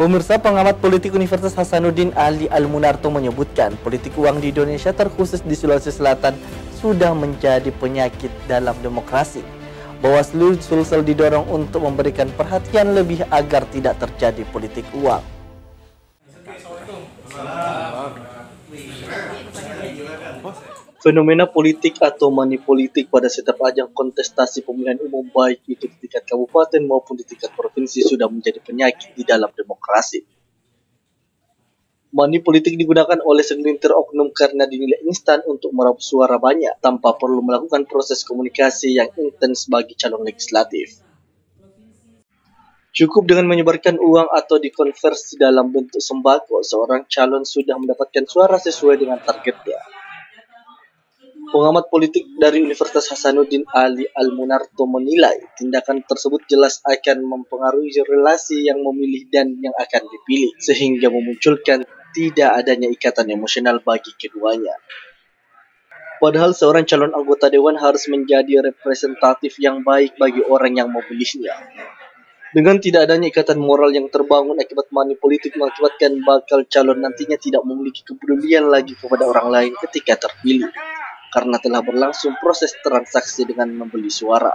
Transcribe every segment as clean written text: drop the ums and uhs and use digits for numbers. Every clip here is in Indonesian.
Pemirsa, pengamat politik Universitas Hasanuddin Ali Al-Munarto menyebutkan politik uang di Indonesia terkhusus di Sulawesi Selatan sudah menjadi penyakit dalam demokrasi. Bawaslu Sulsel didorong untuk memberikan perhatian lebih agar tidak terjadi politik uang. Fenomena politik atau money politik pada setiap ajang kontestasi pemilihan umum baik itu di tingkat kabupaten maupun di tingkat provinsi sudah menjadi penyakit di dalam demokrasi. Money politik digunakan oleh segelintir oknum karena dinilai instan untuk meraup suara banyak tanpa perlu melakukan proses komunikasi yang intens bagi calon legislatif. Cukup dengan menyebarkan uang atau dikonversi dalam bentuk sembako, seorang calon sudah mendapatkan suara sesuai dengan targetnya. Pengamat politik dari Universitas Hasanuddin Ali Al-Munarto menilai tindakan tersebut jelas akan mempengaruhi relasi yang memilih dan yang akan dipilih, sehingga memunculkan tidak adanya ikatan emosional bagi keduanya. Padahal seorang calon anggota dewan harus menjadi representatif yang baik bagi orang yang memilihnya. Dengan tidak adanya ikatan moral yang terbangun akibat money politik mengakibatkan bakal calon nantinya tidak memiliki kepedulian lagi kepada orang lain ketika terpilih, karena telah berlangsung proses transaksi dengan membeli suara.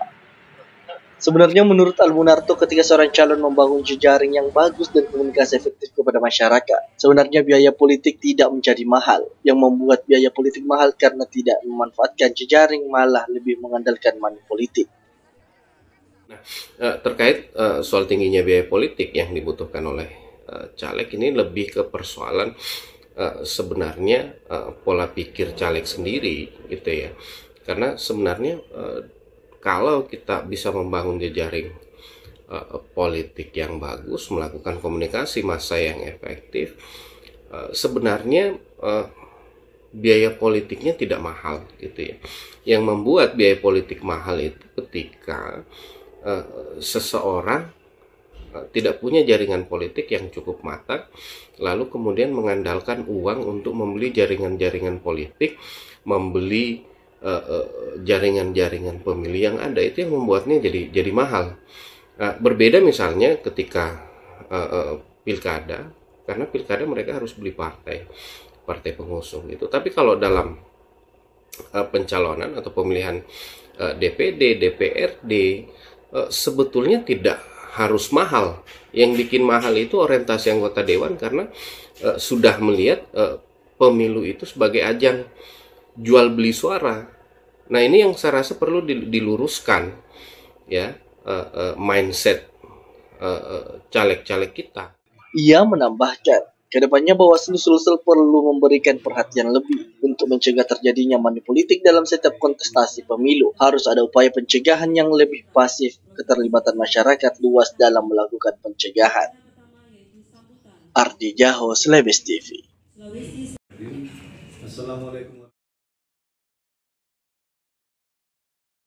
Sebenarnya menurut Al-Munarto, ketika seorang calon membangun jejaring yang bagus dan komunikasi efektif kepada masyarakat, sebenarnya biaya politik tidak menjadi mahal. Yang membuat biaya politik mahal karena tidak memanfaatkan jejaring, malah lebih mengandalkan money politik. Nah, terkait soal tingginya biaya politik yang dibutuhkan oleh caleg, ini lebih ke persoalan sebenarnya pola pikir caleg sendiri gitu ya, karena sebenarnya kalau kita bisa membangun jejaring politik yang bagus, melakukan komunikasi massa yang efektif, sebenarnya biaya politiknya tidak mahal gitu ya. Yang membuat biaya politik mahal itu ketika seseorang tidak punya jaringan politik yang cukup matang, lalu kemudian mengandalkan uang untuk membeli jaringan-jaringan politik, membeli jaringan-jaringan pemilih yang ada, itu yang membuatnya jadi mahal. Berbeda misalnya ketika pilkada, karena pilkada mereka harus beli partai pengusung itu. Tapi kalau dalam pencalonan atau pemilihan DPD, DPRD, sebetulnya tidak harus mahal. Yang bikin mahal itu orientasi anggota dewan, karena sudah melihat pemilu itu sebagai ajang jual beli suara. Nah, ini yang saya rasa perlu diluruskan ya, mindset caleg-caleg kita. Ia menambahkan, kedepannya Bawaslu Sulsel perlu memberikan perhatian lebih untuk mencegah terjadinya money politik dalam setiap kontestasi pemilu. Harus ada upaya pencegahan yang lebih pasif, keterlibatan masyarakat luas dalam melakukan pencegahan. Ardi Jaho, Slebes TV. Assalamualaikum.